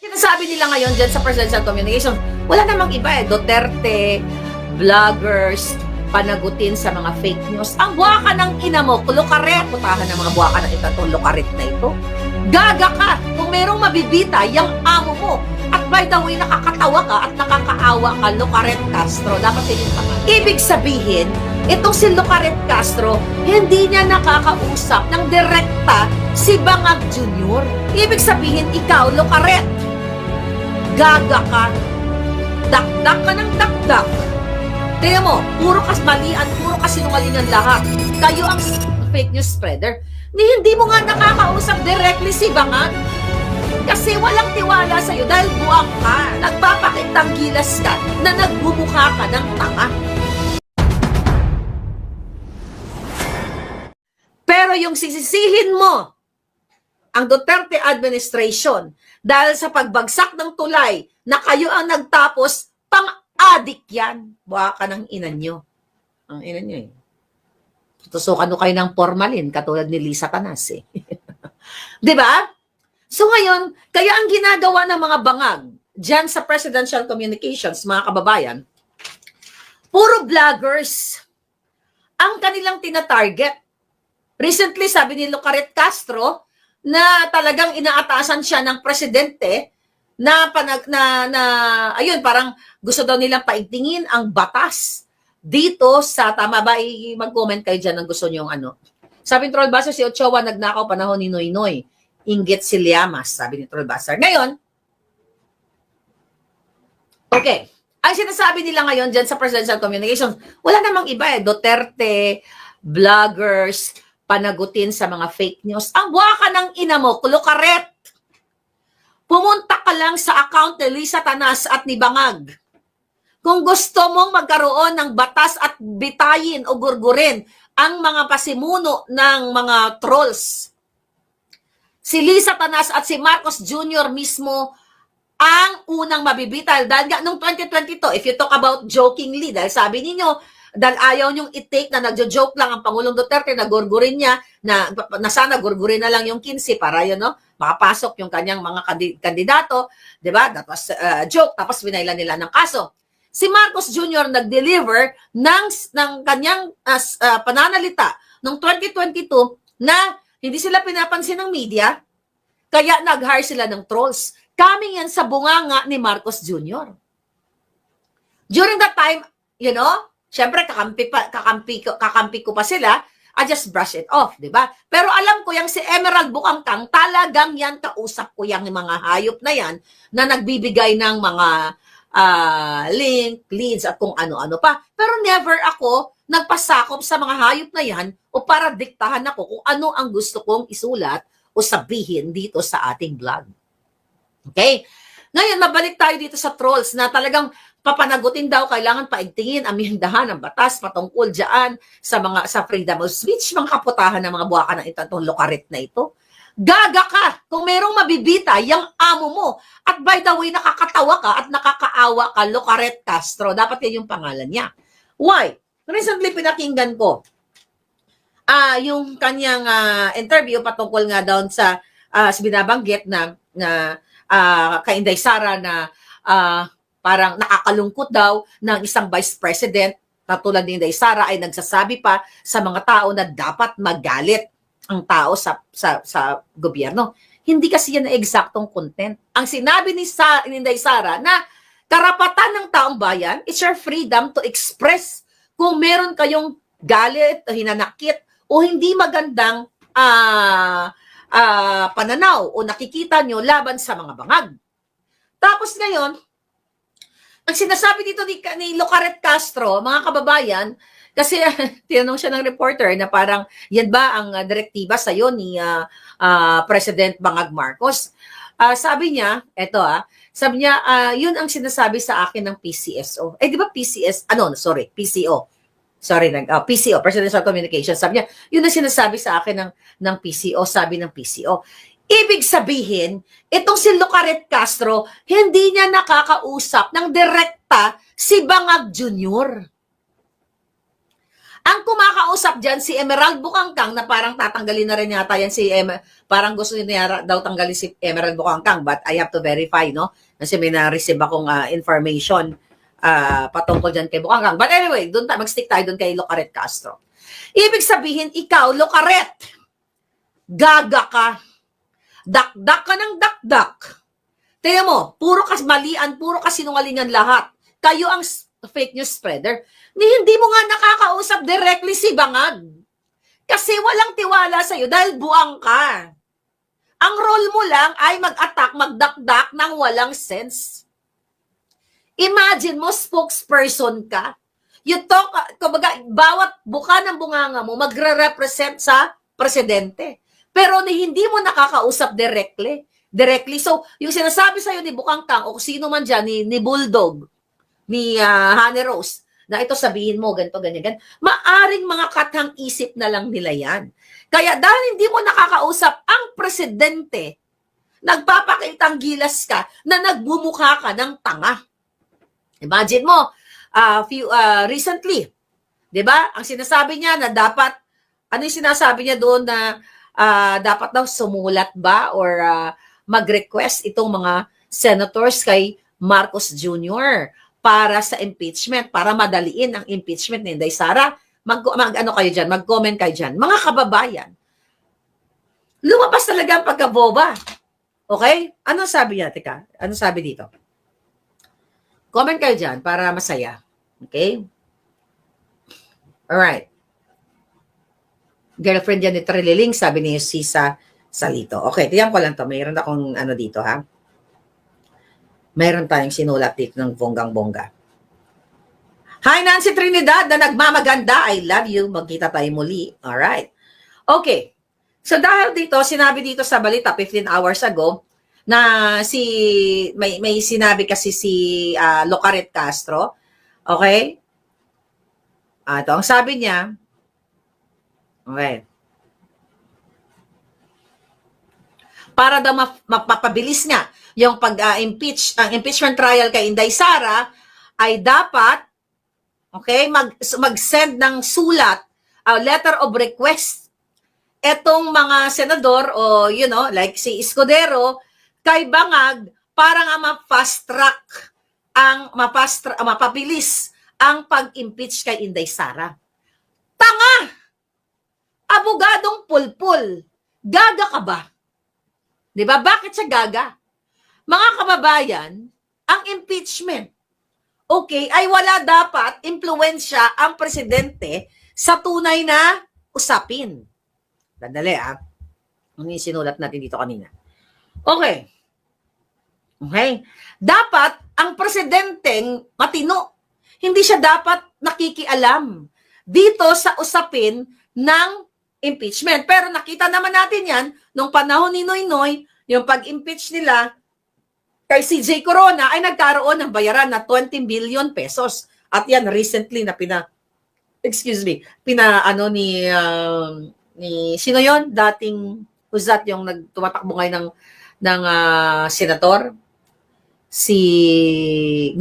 Sinasabi nila ngayon dyan sa presidential communication, wala namang iba Duterte, vloggers, panagutin sa mga fake news. Ang buwaka ng ina mo, lukaret, putahan ng mga buwaka ng ito, itong lukaret na ito. Gaga ka kung merong mabibita, yung amo mo. At by the way, nakakatawa ka at nakakaawa ka, Lucaret Castro. Dapat yun yung pangalan. Ibig sabihin, itong si Lucaret Castro, hindi niya nakakausap ng direkta si Bangag Jr. Ibig sabihin, ikaw, Lucaret, gaga ka. Dakdak ka ng dakdak. Tingnan mo, puro kasmalian, puro kasinungalingan lahat. Kayo ang fake news spreader. Hindi mo nga nakakausap directly si Bangag. Kasi walang tiwala sa'yo dahil buwang ka. Nagpapakitang gilas ka na nagbumukha ka ng tanga. Pero yung sisisihin mo ang Duterte administration dahil sa pagbagsak ng tulay na kayo ang nagtapos, pang-adik yan. Buha ka ng ina nyo. Ang ina nyo tutusukan mo kayo ng formalin katulad ni Lisa Tanas Diba? So ngayon, kaya ang ginagawa ng mga bangag dyan sa presidential communications, mga kababayan, puro vloggers ang kanilang tinatarget. Recently, sabi ni Lucaret Castro na talagang inaatasan siya ng presidente na ayun, parang gusto daw nilang paigtingin ang batas dito sa, tama ba? Mag-comment kayo dyan ang gusto niyong ano. Sabi ni Trollbuster, si Ochoa nagnakaw panahon ni Noynoy. Inggit si Llamas, sabi ni Trollbuster. Ngayon, okay, ang sinasabi nila ngayon dyan sa presidential communications, wala namang iba Duterte, vloggers, panagutin sa mga fake news. Ang buwaka ng ina mo, Lucaret. Pumunta ka lang sa account ni Lisa Tanas at ni Bangag. Kung gusto mong magkaroon ng batas at bitayin o gurgurin ang mga pasimuno ng mga trolls, si Lisa Tanas at si Marcos Jr. mismo ang unang mabibital. Dahil nga, noong 2022, if you talk about jokingly, dahil sabi ninyo, dahil ayaw nyong i-take na nagjo-joke lang ang Pangulong Duterte, na gurgurin niya, na sana gurgurin na lang yung 15 para yun, makapasok yung kanyang mga kandidato, di ba? That was joke, tapos binailan nila ng kaso. Si Marcos Jr. nag-deliver ng kanyang pananalita noong 2022 na hindi sila pinapansin ng media, kaya nag-hire sila ng trolls. Coming yan sa bunganga ni Marcos Jr. During that time, syempre kakampi ko pa sila, I just brush it off, di ba? Pero alam ko yung si Emerald Bukangkang, talagang yan, kausap ko yung mga hayop na yan na nagbibigay ng mga link, leads at kung ano-ano pa. Pero never ako nagpasakop sa mga hayop na yan o para diktahan ako kung ano ang gusto kong isulat o sabihin dito sa ating vlog. Okay? Ngayon, mabalik tayo dito sa trolls na talagang papanagutin daw, kailangan paigtingin, amendahan ang batas patungkol dyan sa freedom of speech, mga kaputahan ng mga buwaka ng itong Lucaret na ito. Gaga ka kung merong mabibita yung amo mo. At by the way, nakakatawa ka at nakakaawa ka, Lucaret Castro. Dapat yan yung pangalan niya. Why? Recently, pinakinggan ko yung kanyang interview patungkol nga doon sa binabanggit na kay Inday Sara na parang nakakalungkot daw ng isang vice president na tulad ni Inday Sara ay nagsasabi pa sa mga tao na dapat magalit ang tao sa gobyerno. Hindi kasi yan na eksaktong content. Ang sinabi ni Inday Sara na karapatan ng taong bayan, it's your freedom to express kung meron kayong galit, hinanakit, o hindi magandang pananaw o nakikita nyo laban sa mga bangag. Tapos ngayon, ang sinasabi dito ni Lucaret Castro, mga kababayan, kasi tinanong siya ng reporter na parang, yan ba ang direktiba sa'yo ni President Bangag Marcos? Sabi niya, sabi niya, yun ang sinasabi sa akin ng PCSO. Di ba PCS? PCO. PCO, Presidential Communications. Sabi niya, yun ang sinasabi sa akin ng PCO, sabi ng PCO. Ibig sabihin, itong si Lucaret Castro, hindi niya nakakausap ng direkta si Bangag Jr. Ang kumakausap dyan, si Emerald Bukangkang, na parang tatanggalin na rin yata yan parang gusto niya daw tanggalin si Emerald Bukangkang, but I have to verify, no? Kasi may na-receive akong information patungkol dyan kay Bukangkang. But anyway, mag-stick tayo dun kay Locaret Castro. Ibig sabihin, ikaw, Locaret, gaga ka. Dakdak ka ng dakdak. Tingnan mo, puro malian, puro kasinungalingan lahat. Kayo ang fake news spreader. Hindi mo nga nakakausap directly si Bangag. Kasi walang tiwala sa'yo dahil buang ka. Ang role mo lang ay mag-attack, magdakdak ng walang sense. Imagine mo, spokesperson ka. You talk, kumbaga, bawat buka ng bunganga mo magre-represent sa presidente. Pero hindi mo nakakausap directly. So, yung sinasabi sa'yo ni Bukangkang o sino man dyan, ni Bulldog, ni Honey Rose, na ito sabihin mo, ganito, ganyan. Maaring mga kathang isip na lang nila yan. Kaya dahil hindi mo nakakausap ang presidente, nagpapakitang gilas ka na nagbumukha ka ng tanga. Imagine mo, recently, di ba? Ang sinasabi niya na dapat, ano yung sinasabi niya doon na dapat daw sumulat ba or mag-request itong mga senators kay Marcos Jr. para sa impeachment, para madaliin ang impeachment ni Inday Sara. Ano kayo dyan? Mag-comment kayo dyan. Mga kababayan, lumabas talaga ang pagkaboba. Okay? Ano sabi niya? Teka, ano sabi dito? Comment kayo dyan para masaya. Okay? Alright. Girlfriend yan ni Trililing, sabi ni Sisa Salito. Okay, tiyan ko lang to. Mayroon akong ano dito, ha? Mayroon tayong sinulat dito ng bonggang-bongga. Hi, Nancy Trinidad na nagmamaganda. I love you. Magkita tayo muli. Alright. Okay. So dahil dito, sinabi dito sa balita 15 hours ago na may sinabi kasi si Locaret Castro. Okay? Ito, ang sabi niya, okay, para daw mapapabilis nga yung pag-impeach, ang impeachment trial kay Inday Sara, ay dapat, okay, mag-send ng sulat, letter of request, etong mga senador, o like si Escudero, kay Bangag, para nga ma-fast track, mapabilis ang pag-impeach kay Inday Sara. Tanga! Abogadong pulpul. Gaga ka ba? Diba? Bakit siya gaga? Mga kababayan, ang impeachment, okay, ay wala dapat impluwensya ang presidente sa tunay na usapin. Dandali, Ano yung sinulat natin dito kanina? Okay. Okay. Dapat, ang presidenteng matino. Hindi siya dapat nakikialam dito sa usapin ng impeachment. Pero nakita naman natin yan nung panahon ni Noynoy, yung pag-impeach nila kay CJ Corona ay nagkaroon ng bayaran na 20 billion pesos. At yan recently na ni sino yon? Dating who's that, yung tumatakbo ngayon ng senator? Si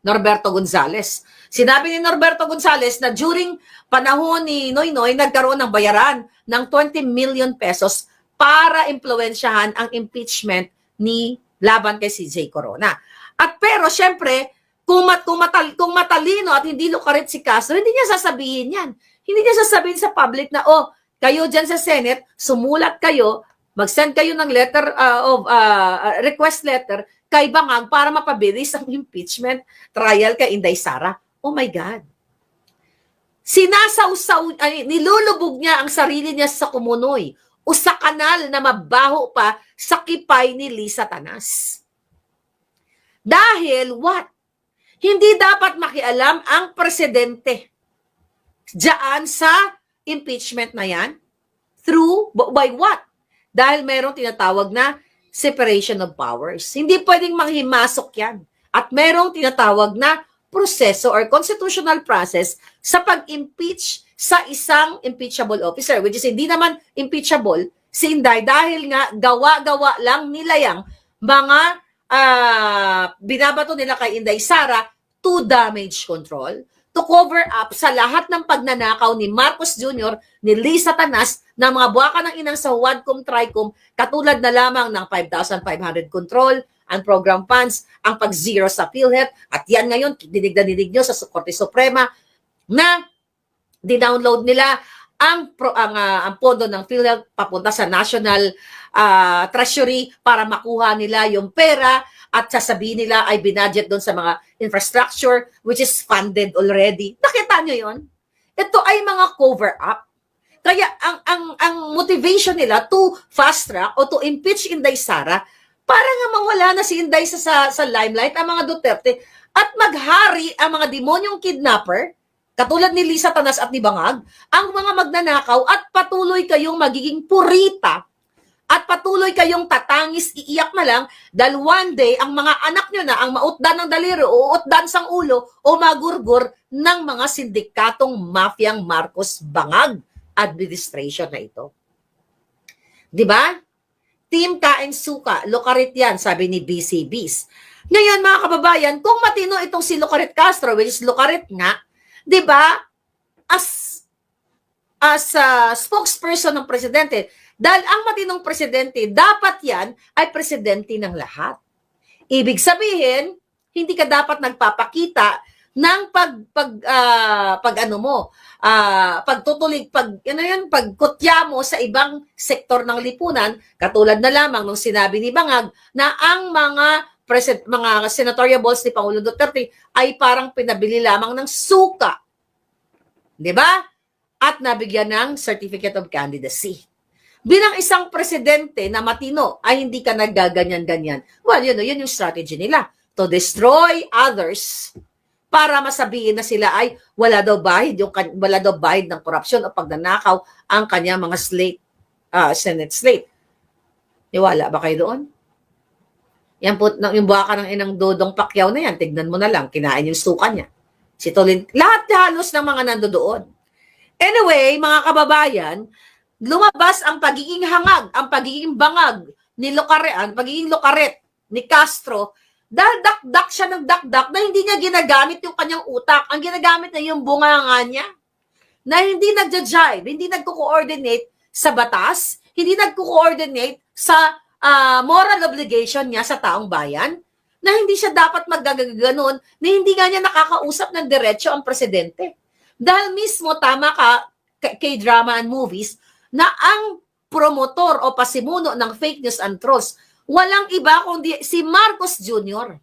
Norberto Gonzales. Sinabi ni Norberto Gonzales na during panahon ni Noynoy, nagkaroon ng bayaran ng 20 million pesos para impluwensyahan ang impeachment ni laban kay CJ Corona. At pero syempre, kung matalino at hindi Locaret si Castro, hindi niya sasabihin yan. Hindi niya sasabihin sa public na, kayo dyan sa Senate, sumulat kayo, mag-send kayo ng letter request letter kay Bangag para mapabilis ang impeachment trial kay Inday Sara. Oh my God. Nilulubog niya ang sarili niya sa kumunoy o sa kanal na mabaho pa sa kipay ni Lisa Tanas. Dahil what? Hindi dapat makialam ang presidente diyan sa impeachment na yan. By what? Dahil merong tinatawag na separation of powers. Hindi pwedeng manghimasok yan. At merong tinatawag na proseso or constitutional process sa pag-impeach sa isang impeachable officer, which is hindi naman impeachable si Inday dahil nga gawa-gawa lang nila yung mga binabato nila kay Inday Sara to damage control, to cover up sa lahat ng pagnanakaw ni Marcos Jr., ni Lisa Tanas, ng mga buwaka ng inang sa Wadcom, Tricom, katulad na lamang ng 5,500 control, ang program funds, ang pag-zero sa PhilHealth, at yan ngayon, dinig na dinig nyo sa Korte Suprema, na di-download nila ang pondo ng PhilHealth papunta sa National Treasury para makuha nila yung pera at sasabihin nila ay binudget doon sa mga infrastructure which is funded already. Nakita nyo yon? Ito ay mga cover-up. Kaya ang motivation nila to fast track o to impeach Inday Sara para nga mawala na si Inday sa limelight ang mga Duterte at maghari ang mga demonyong kidnapper katulad ni Lisa Tanas at ni Bangag, ang mga magnanakaw at patuloy kayong magiging purita at patuloy kayong tatangis, iiyak na lang dahil one day, ang mga anak nyo na ang mautdan ng daliri o utdan sang ulo o magurgur ng mga sindikatong mafyang Marcos Bangag administration na ito. Di ba? Team Kain Suka, Locarit yan, sabi ni BCBs. Ngayon mga kababayan, kung matino itong si Locarit Castro, which is Locarit nga, di ba, as spokesperson ng presidente, dahil ang matinong presidente, dapat yan ay presidente ng lahat. Ibig sabihin, hindi ka dapat nagpapakita ng pagkutya mo sa ibang sektor ng lipunan, katulad na lamang nung sinabi ni Bangag na ang mga senatorial balls ni Pangulo Duterte ay parang pinabili lamang ng suka. Di ba? At nabigyan ng Certificate of Candidacy. Bilang isang presidente na matino ay hindi ka naggaganyan-ganyan. Well, yun yung strategy nila. To destroy others para masabihin na sila ay wala daw bahid ng korupsyon o pagnanakaw ang kanyang mga Senate slate. Niwala ba kayo doon? Yan po, yung buwaka ng inang Dodong Pacquiao na yan, tignan mo na lang, kinain yung suka niya. Si Tolin, lahat halos ng mga nandoon. Anyway, mga kababayan, lumabas ang pagiging hangag, ang pagiging bangag ni pagiging Locaret ni Castro, dahil dakdak siya ng dakdak na hindi niya ginagamit yung kanyang utak. Ang ginagamit na yung bunganga niya, na hindi nagja-jive, hindi nagko-coordinate sa batas, hindi nagko-coordinate sa moral obligation niya sa taong bayan, na hindi siya dapat maggaganon, na hindi nga niya nakakausap ng diretso ang presidente. Dahil mismo, tama ka, K-drama and movies, na ang promotor o pasimuno ng fake news and trolls, walang iba kundi si Marcos Jr.